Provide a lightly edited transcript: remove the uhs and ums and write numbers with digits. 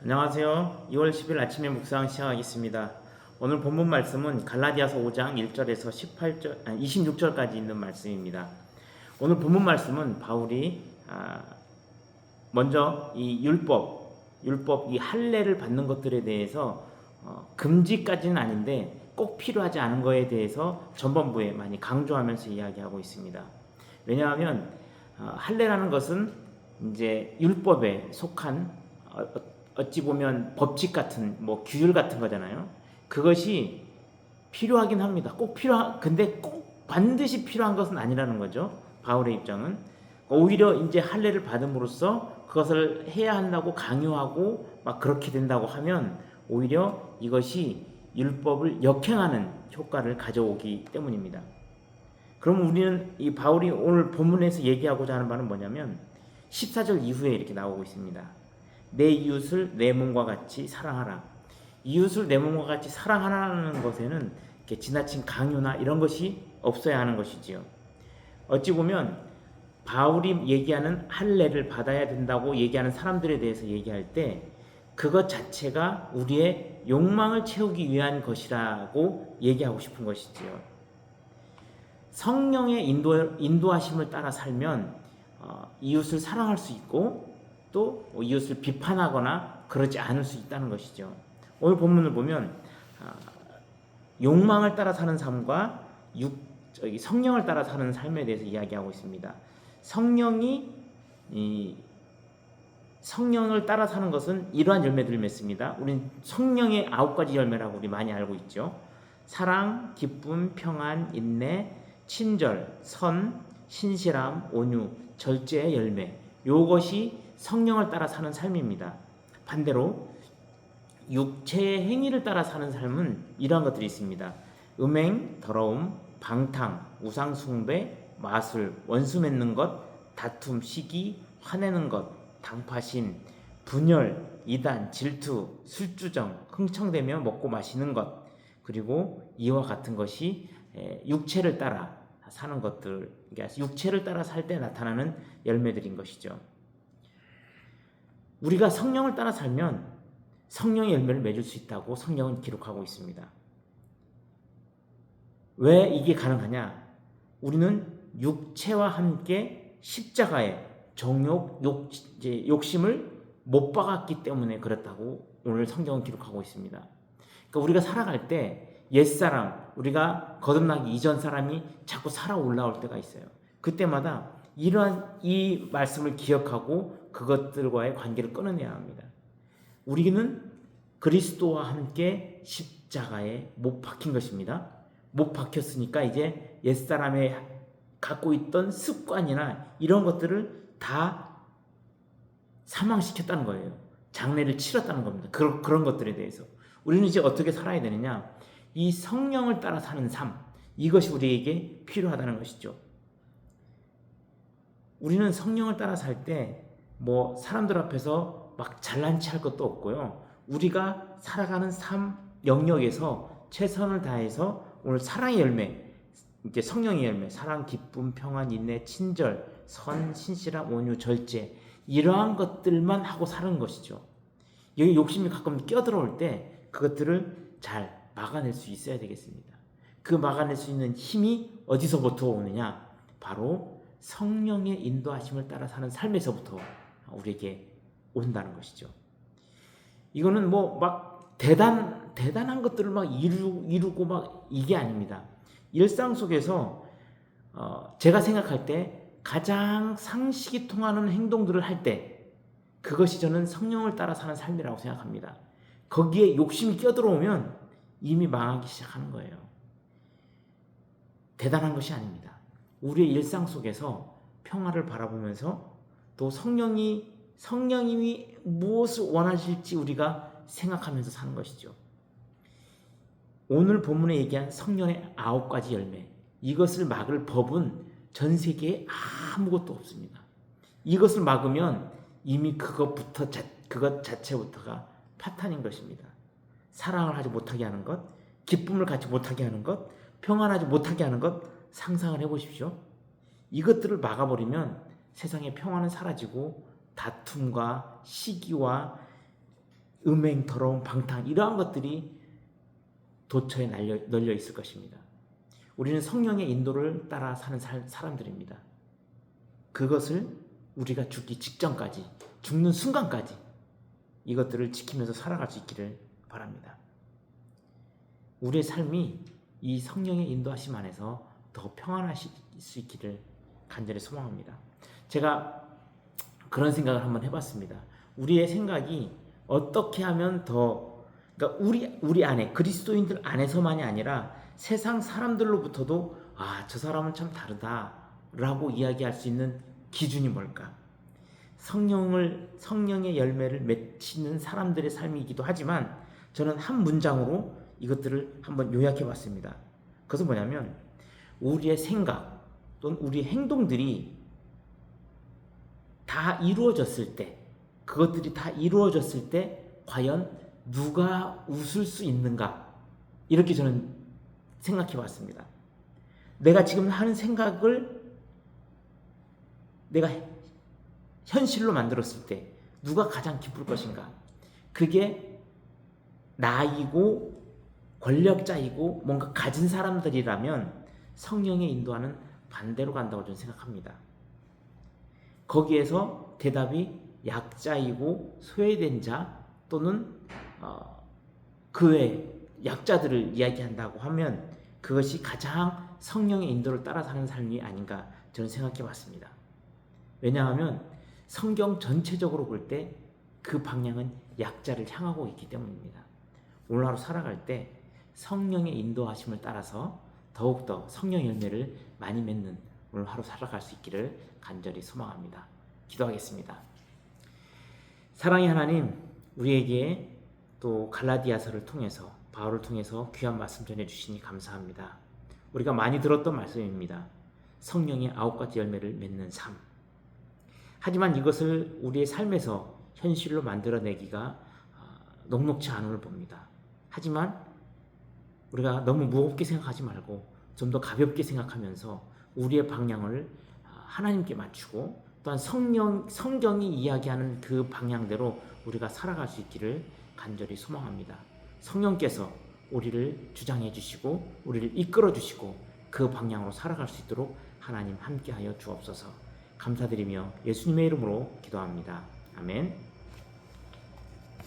안녕하세요. 2월 10일 아침에 묵상 시작하겠습니다. 오늘 본문 말씀은 갈라디아서 5장 1절에서 26절까지 있는 말씀입니다. 오늘 본문 말씀은 바울이 먼저 이 율법 이 할례를 받는 것들에 대해서 금지까지는 아닌데 꼭 필요하지 않은 거에 대해서 전반부에 많이 강조하면서 이야기하고 있습니다. 왜냐하면 할례라는 것은 이제 율법에 속한 어찌 보면 법칙 같은 규율 같은 거잖아요. 그것이 필요하긴 합니다. 근데 꼭 반드시 필요한 것은 아니라는 거죠. 바울의 입장은 오히려 이제 할례를 받음으로써 그것을 해야 한다고 강요하고 막 그렇게 된다고 하면 오히려 이것이 율법을 역행하는 효과를 가져오기 때문입니다. 그럼 우리는 이 바울이 오늘 본문에서 얘기하고자 하는 바는 뭐냐면 14절 이후에 이렇게 나오고 있습니다. 내 이웃을 내 몸과 같이 사랑하라. 이웃을 내 몸과 같이 사랑하라는 것에는 이렇게 지나친 강요나 이런 것이 없어야 하는 것이지요. 어찌 보면 바울이 얘기하는 할례를 받아야 된다고 얘기하는 사람들에 대해서 얘기할 때 그것 자체가 우리의 욕망을 채우기 위한 것이라고 얘기하고 싶은 것이지요. 성령의 인도하심을 따라 살면 이웃을 사랑할 수 있고 또 이웃을 비판하거나 그러지 않을 수 있다는 것이죠. 오늘 본문을 보면 욕망을 따라 사는 삶과 성령을 따라 사는 삶에 대해서 이야기하고 있습니다. 성령을 따라 사는 것은 이러한 열매들을 맺습니다. 우린 성령의 9가지 열매라고 우리 많이 알고 있죠. 사랑, 기쁨, 평안, 인내, 친절, 선, 신실함, 온유, 절제의 열매. 이것이 성령을 따라 사는 삶입니다. 반대로 육체의 행위를 따라 사는 삶은 이러한 것들이 있습니다. 음행, 더러움, 방탕, 우상숭배, 마술, 원수 맺는 것, 다툼, 시기, 화내는 것, 당파심, 분열, 이단, 질투, 술주정, 흥청대며 먹고 마시는 것, 그리고 이와 같은 것이 육체를 따라 사는 것들, 그러니까 육체를 따라 살 때 나타나는 열매들인 것이죠. 우리가 성령을 따라 살면 성령의 열매를 맺을 수 있다고 성경은 기록하고 있습니다. 왜 이게 가능하냐? 우리는 육체와 함께 십자가의 욕심을 못 박았기 때문에 그렇다고 오늘 성경은 기록하고 있습니다. 그러니까 우리가 살아갈 때 옛사람, 우리가 거듭나기 이전 사람이 자꾸 살아 올라올 때가 있어요. 그때마다 이 말씀을 기억하고 그것들과의 관계를 끊어내야 합니다. 우리는 그리스도와 함께 십자가에 못 박힌 것입니다. 못 박혔으니까 이제 옛사람에 갖고 있던 습관이나 이런 것들을 다 사망시켰다는 거예요. 장례를 치렀다는 겁니다. 그런 것들에 대해서 우리는 이제 어떻게 살아야 되느냐? 이 성령을 따라 사는 삶, 이것이 우리에게 필요하다는 것이죠. 우리는 성령을 따라 살 때 사람들 앞에서 막 잘난 체할 것도 없고요. 우리가 살아가는 삶 영역에서 최선을 다해서 오늘 사랑의 열매, 이제 성령의 열매, 사랑, 기쁨, 평안, 인내, 친절, 선, 신실함, 온유, 절제, 이러한 것들만 하고 사는 것이죠. 여기 욕심이 가끔 껴들어올 때 그것들을 잘 막아낼 수 있어야 되겠습니다. 그 막아낼 수 있는 힘이 어디서부터 오느냐? 바로 성령의 인도하심을 따라 사는 삶에서부터 우리에게 온다는 것이죠. 이거는 막 대단한 것들을 막 이루고 막 이게 아닙니다. 일상 속에서 제가 생각할 때 가장 상식이 통하는 행동들을 할 때 그것이 저는 성령을 따라 사는 삶이라고 생각합니다. 거기에 욕심이 껴들어오면 이미 망하기 시작하는 거예요. 대단한 것이 아닙니다. 우리의 일상 속에서 평화를 바라보면서 또 성령이 무엇을 원하실지 우리가 생각하면서 사는 것이죠. 오늘 본문에 얘기한 성령의 9가지 열매, 이것을 막을 법은 전 세계에 아무것도 없습니다. 이것을 막으면 이미 그것 자체부터가 파탄인 것입니다. 사랑을 하지 못하게 하는 것, 기쁨을 갖지 못하게 하는 것, 평안하지 못하게 하는 것, 상상을 해보십시오. 이것들을 막아버리면 세상의 평화는 사라지고 다툼과 시기와 음행, 더러움, 방탕 이러한 것들이 도처에 널려 있을 것입니다. 우리는 성령의 인도를 따라 사는 사람들입니다. 그것을 우리가 죽기 직전까지, 죽는 순간까지 이것들을 지키면서 살아갈 수 있기를 바랍니다. 우리의 삶이 이 성령의 인도하심 안에서 더 평안하실 수 있기를 간절히 소망합니다. 제가 그런 생각을 한번 해봤습니다. 우리의 생각이 어떻게 하면 더, 그러니까 우리 안에, 그리스도인들 안에서만이 아니라 세상 사람들로부터도 저 사람은 참 다르다라고 이야기할 수 있는 기준이 뭘까? 성령의 열매를 맺히는 사람들의 삶이기도 하지만 저는 한 문장으로 이것들을 한번 요약해 봤습니다. 그것은 뭐냐면 우리의 생각 또는 우리의 행동들이 다 이루어졌을 때, 그것들이 다 이루어졌을 때 과연 누가 웃을 수 있는가? 이렇게 저는 생각해 봤습니다. 내가 지금 하는 생각을 내가 현실로 만들었을 때 누가 가장 기쁠 것인가? 그게 나이고 권력자이고 뭔가 가진 사람들이라면 성령의 인도하는 반대로 간다고 저는 생각합니다. 거기에서 대답이 약자이고 소외된 자 또는 그 외 약자들을 이야기한다고 하면 그것이 가장 성령의 인도를 따라 사는 삶이 아닌가 저는 생각해 봤습니다. 왜냐하면 성경 전체적으로 볼 때 그 방향은 약자를 향하고 있기 때문입니다. 오늘 하루 살아갈 때 성령의 인도하심을 따라서 더욱더 성령 열매를 많이 맺는 오늘 하루 살아갈 수 있기를 간절히 소망합니다. 기도하겠습니다. 사랑의 하나님, 우리에게 또 갈라디아서를 통해서 바울을 통해서 귀한 말씀 전해주시니 감사합니다. 우리가 많이 들었던 말씀입니다. 성령의 9가지 열매를 맺는 삶. 하지만 이것을 우리의 삶에서 현실로 만들어내기가 녹록지 않음을 봅니다. 하지만 우리가 너무 무겁게 생각하지 말고 좀 더 가볍게 생각하면서 우리의 방향을 하나님께 맞추고 또한 성경이 이야기하는 그 방향대로 우리가 살아갈 수 있기를 간절히 소망합니다. 성령께서 우리를 주장해 주시고 우리를 이끌어 주시고 그 방향으로 살아갈 수 있도록 하나님 함께하여 주옵소서. 감사드리며 예수님의 이름으로 기도합니다. 아멘.